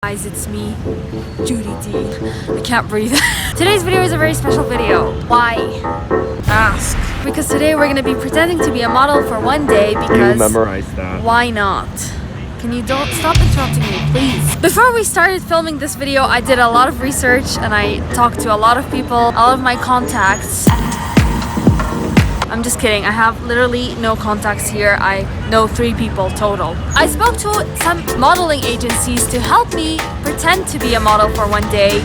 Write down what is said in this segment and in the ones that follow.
Guys, it's me, Judy D. I can't breathe. Today's video is a very special video. Why? Ask. Because today we're gonna be pretending to be a model for one day because... You memorized that. Why not? Can you don't stop interrupting me, please? Before we started filming this video, I did a lot of research and I talked to a lot of people, all of my contacts. I'm just kidding, I have literally no contacts here. I know 3 people total. I spoke to some modeling agencies to help me pretend to be a model for one day.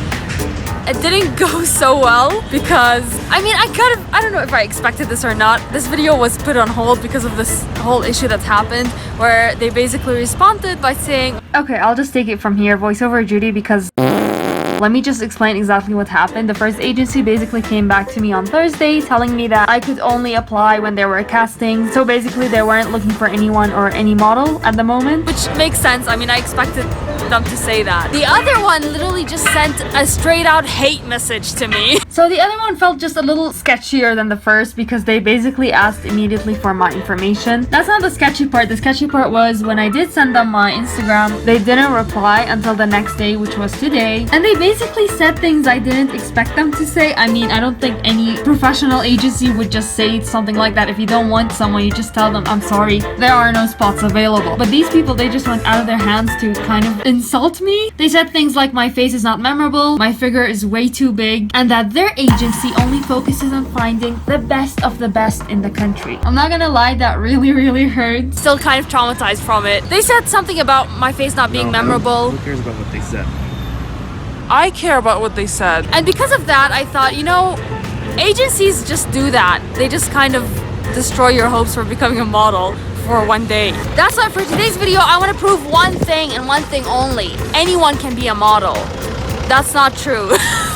It didn't go so well because, I mean, I don't know if I expected this or not. This video was put on hold because of this whole issue that's happened where they basically responded by saying, okay, I'll just take it from here, voiceover Judy, because let me just explain exactly what happened. The first agency basically came back to me on Thursday telling me that I could only apply when they were casting. So basically they weren't looking for anyone or any model at the moment, which makes sense. I mean, I expected them to say that. The other one literally just sent a straight out hate message to me. So the other one felt just a little sketchier than the first because they basically asked immediately for my information. That's not the sketchy part. The sketchy part was when I did send them my Instagram, they didn't reply until the next day, which was today. And they basically said things I didn't expect them to say. I mean, I don't think any professional agency would just say something like that. If you don't want someone, you just tell them, I'm sorry, there are no spots available. But these people, they just went out of their hands to kind of insult me. They said things like my face is not memorable, my figure is way too big, and that their agency only focuses on finding the best of the best in the country. I'm not gonna lie, that really hurt. Still kind of traumatized from it. They said something about my face not being memorable. Who cares about what they said? I care about what they said. And because of that, I thought, you know, agencies just do that. They just kind of destroy your hopes for becoming a model for one day. That's why for today's video, I want to prove one thing and one thing only. Anyone can be a model. That's not true.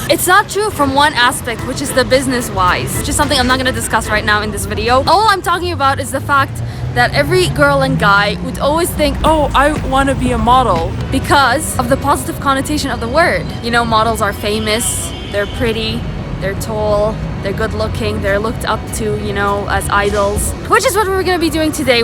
It's not true from one aspect, which is the business-wise, which is something I'm not going to discuss right now in this video. All I'm talking about is the fact that every girl and guy would always think, Oh, I want to be a model. because of the positive connotation of the word. You know, models are famous, they're pretty, they're tall, they're good looking, they're looked up to, you know, as idols, which is what we're gonna be doing today.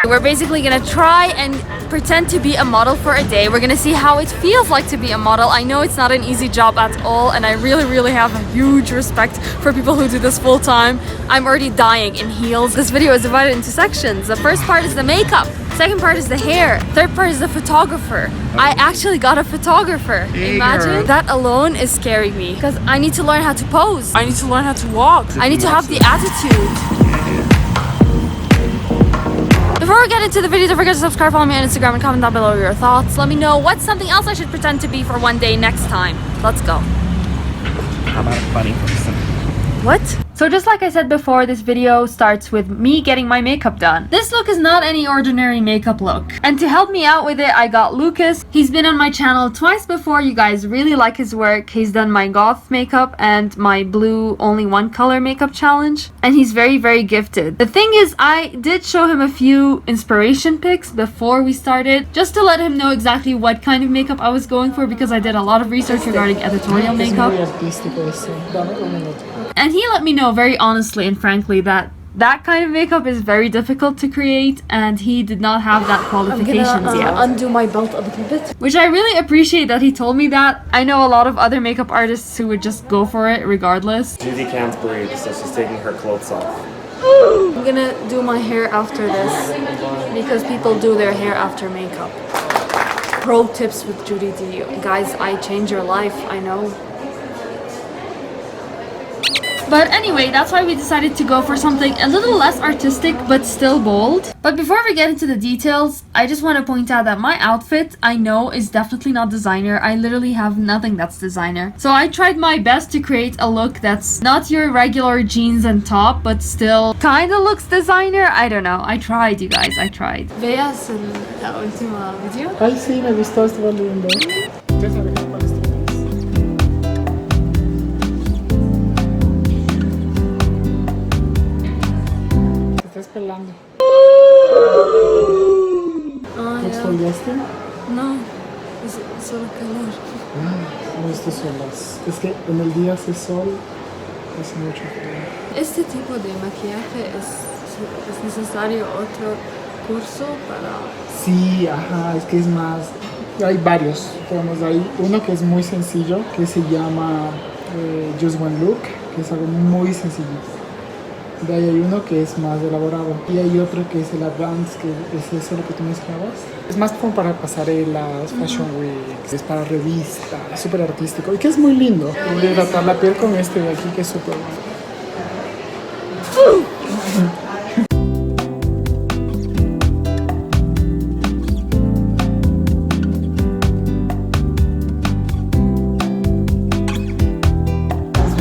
We're basically gonna try and pretend to be a model for a day. We're gonna see how it feels like to be a model. I know it's not an easy job at all, and I really have a huge respect for people who do this full time. I'm already dying in heels. This video is divided into sections. The first part is the makeup. Second part is the hair. Third part is the photographer. I actually got a photographer. Hey, Imagine. girl. That alone is scaring me because I need to learn how to pose. I need to learn how to walk. I need to have the attitude. Before we get into the video, don't forget to subscribe, follow me on Instagram, and comment down below your thoughts. Let me know what's something else I should pretend to be for one day next time. Let's go. How about a funny person? What? So just like I said before, this video starts with me getting my makeup done. This look is not any ordinary makeup look. And to help me out with it, I got Lucas. He's been on my channel twice before. You guys really like his work. He's done my goth makeup and my blue only one color makeup challenge. And he's very gifted. The thing is, I did show him a few inspiration pics before we started, just to let him know exactly what kind of makeup I was going for, because I did a lot of research regarding editorial makeup. And he let me know very honestly and frankly that that kind of makeup is very difficult to create, and he did not have that qualifications yet. Undo my belt a little bit. Which I really appreciate that he told me that. I know a lot of other makeup artists who would just go for it regardless. Judy can't breathe, so she's taking her clothes off. I'm gonna do my hair after this because people do their hair after makeup. Pro tips with Judy D. Guys, I change your life, I know. But anyway, that's why we decided to go for something a little less artistic but still bold. But before we get into the details, I just want to point out that my outfit, I know, is definitely not designer. I literally have nothing that's designer. So I tried my best to create a look that's not your regular jeans and top, but still kind of looks designer. I don't know. I tried, you guys. I tried. ¿Veas la última video? Ay, sí, me gustó, estuvo lindo. Ya sabes cuál es tu país. Te estás pelando. ¿Te exfoliaste? No, es solo calor. No, estas son las... Es que en el día hace sol, hace mucho frío. Este tipo de maquillaje es necesario otro curso para... Sí, ajá, es que es más Hay varios, tenemos ahí uno que es muy sencillo, que se llama Just One Look, que es algo muy sencillito. De ahí hay uno que es más elaborado y hay otro que es el Advance, que es eso lo que tú mencionabas. Es más como para pasarelas, fashion weeks, es para revistas, súper artístico y que es muy lindo. Voy a hidratar la piel con este de aquí que es súper bueno.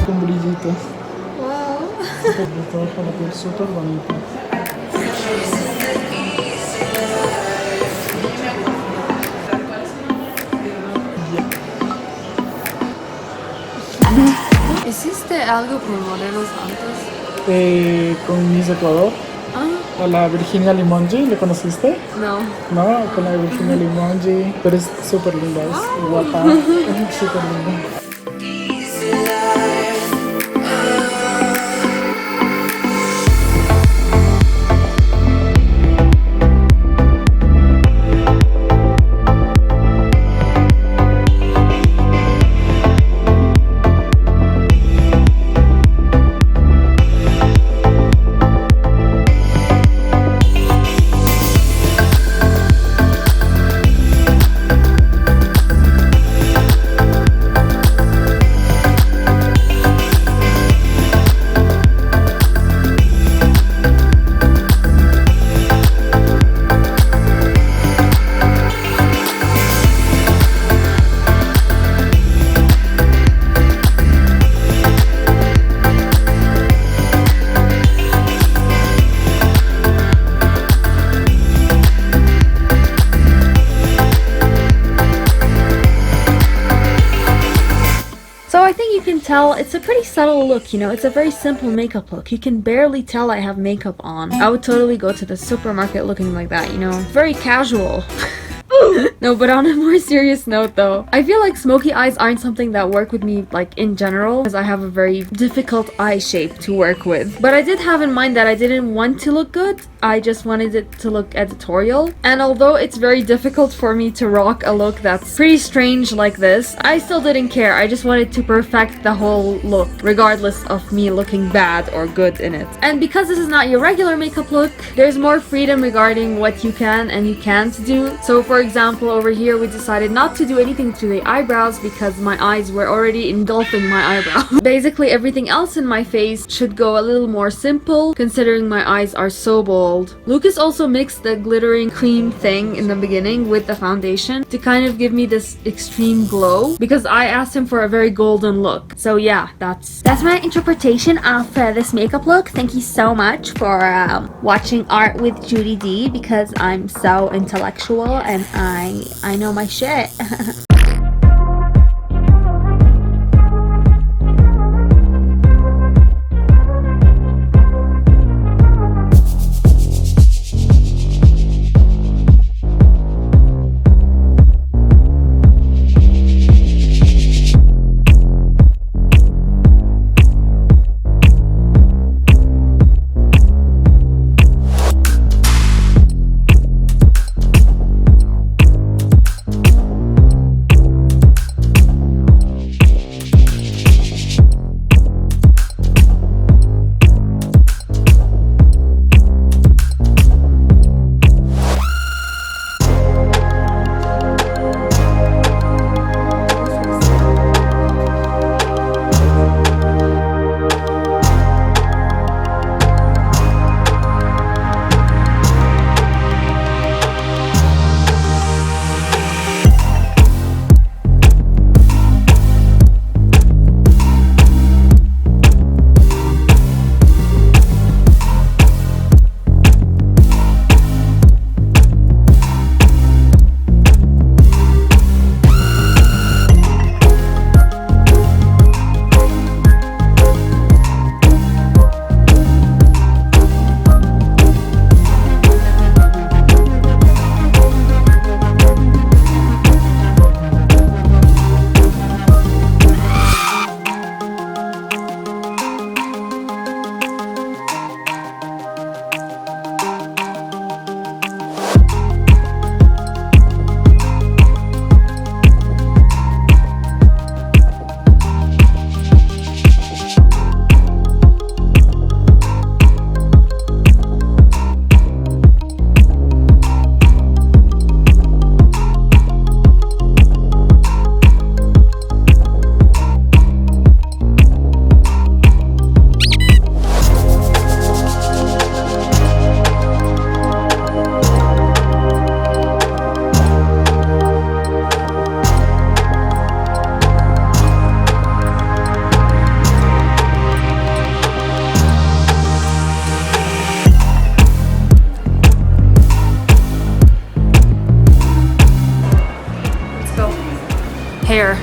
Con brillitos. Todo para la piel súper bonito. ¿Hiciste algo por modelos antes? Con Miss Ecuador, a la Virginia Limongi, ¿le conociste? No. No, con la Virginia Limongi, pero es súper linda, es guapa, es súper linda. So I think you can tell it's a pretty subtle look, you know, it's a very simple makeup look. You can barely tell I have makeup on. I would totally go to the supermarket looking like that, you know, very casual. No, but on a more serious note though, I feel like smoky eyes aren't something that work with me like in general, because I have a very difficult eye shape to work with. But I did have in mind that I didn't want to look good, I just wanted it to look editorial. And although it's very difficult for me to rock a look that's pretty strange like this, I still didn't care. I just wanted to perfect the whole look, regardless of me looking bad or good in it. And because this is not your regular makeup look, there's more freedom regarding what you can and you can't do. So for example, over here we decided not to do anything to the eyebrows because my eyes were already engulfing my eyebrow. Basically everything else in my face should go a little more simple, considering my eyes are so bold. Lucas also mixed the glittering cream thing in the beginning with the foundation to kind of give me this extreme glow, because I asked him for a very golden look. So yeah, that's my interpretation of this makeup look. Thank you so much for watching Art with Judy D, because I'm so intellectual and I know my shit. hair.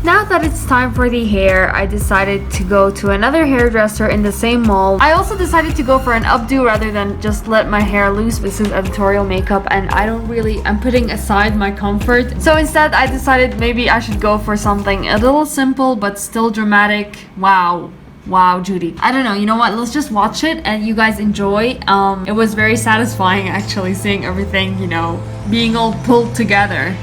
Now that it's time for the hair, I decided to go to another hairdresser in the same mall. I also decided to go for an updo rather than just let my hair loose. This is editorial makeup and I'm putting aside my comfort. So instead I decided maybe I should go for something a little simple but still dramatic. Wow, Judy. I don't know, you know what? Let's just watch it and you guys enjoy. It was very satisfying actually seeing everything, you know, being all pulled together.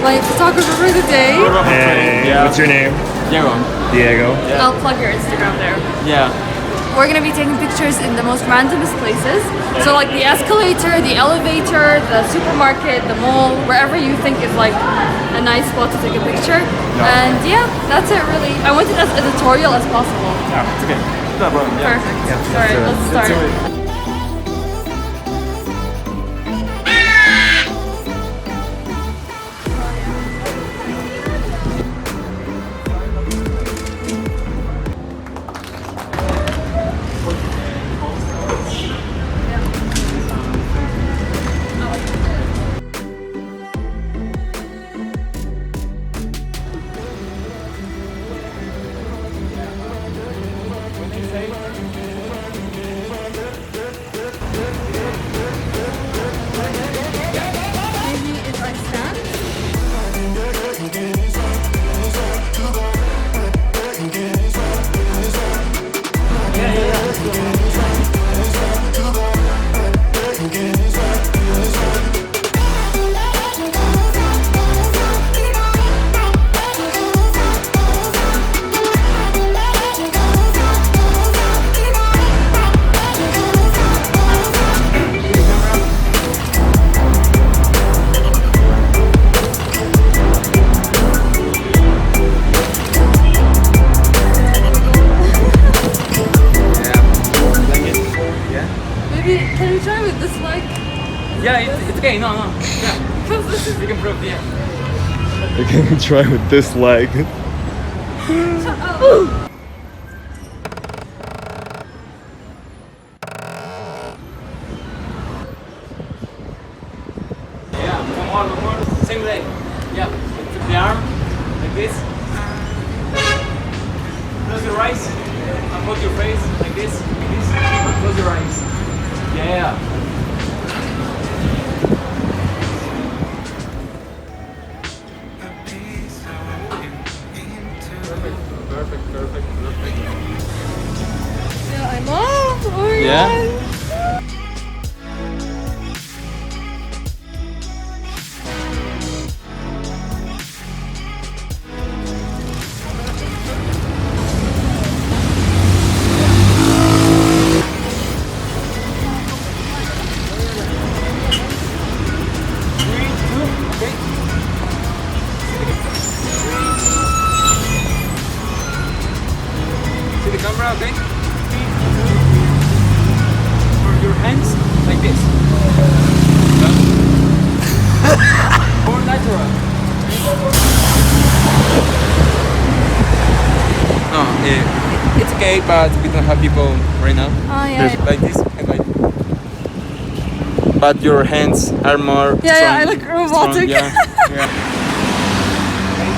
My photographer for the day. Hey, Yeah. what's your name? Diego. Diego. I'll plug your Instagram there. Yeah. We're gonna be taking pictures in the most randomest places. So like the escalator, the elevator, the supermarket, the mall, wherever you think is like a nice spot to take a picture. And yeah, that's it really. I want it as editorial as possible. Yeah, it's okay. No problem. Yeah. Perfect. Alright, let's start. Do it. Maybe if I stand. Yeah, it's okay. No. Yeah. You can prove. Yeah. I can try with this leg. Yeah. One more. Same leg. Yeah. Flip the arm like this. Close your eyes. And put your face like this. Like this. Close your eyes. Yeah. Perfect. Yeah, I'm off. Oh my Yeah. God. See the camera, okay? For your hands, like this. More natural. No, it's okay, but we don't have people right now. Oh yeah. Like this and like. But your hands are more. Yeah, I strong, look robotic. strong, yeah.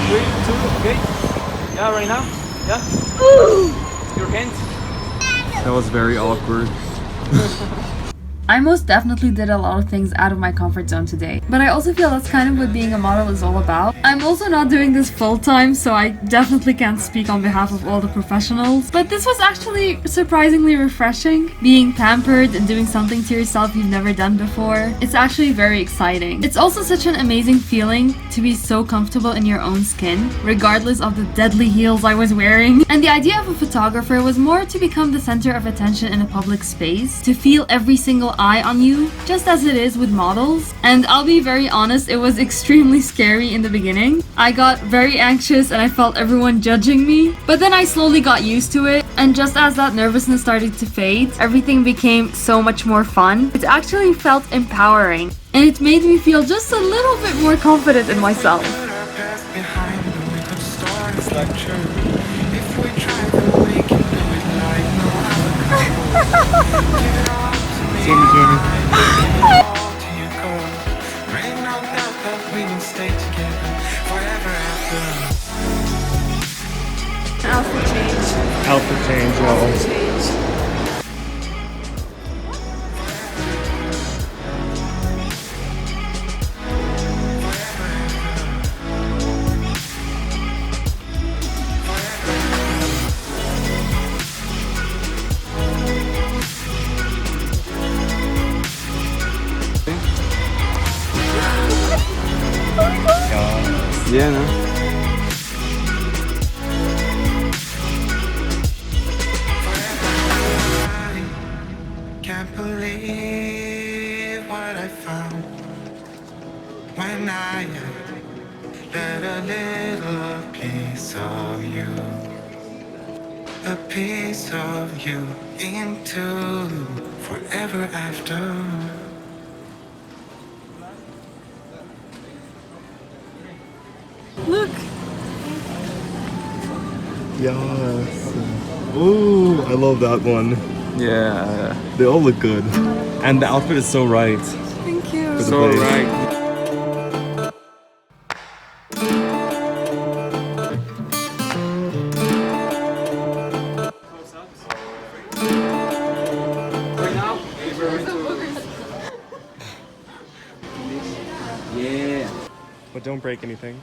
3, 2, okay. Yeah, right now. Yeah. Your hands. That was very awkward. I most definitely did a lot of things out of my comfort zone today, but I also feel that's kind of what being a model is all about. I'm also not doing this full time, so I definitely can't speak on behalf of all the professionals, but this was actually surprisingly refreshing. Being pampered and doing something to yourself you've never done before. It's actually very exciting. It's also such an amazing feeling to be so comfortable in your own skin, regardless of the deadly heels I was wearing. And the idea of a photographer was more to become the center of attention in a public space, to feel every single eye on you, just as it is with models. And I'll be very honest, it was extremely scary in the beginning. I got very anxious and I felt everyone judging me, but then I slowly got used to it, and just as that nervousness started to fade, everything became so much more fun. It actually felt empowering, and it made me feel just a little bit more confident in myself. Outfit change. Outfit change, y'all. Yeah, no. Can't believe what I found when I let a little piece of you into forever after. Look. Yes. Ooh, I love that one. Yeah. They all look good. And the outfit is so right. Thank you. For the So place. right. Right now, yeah. But don't break anything.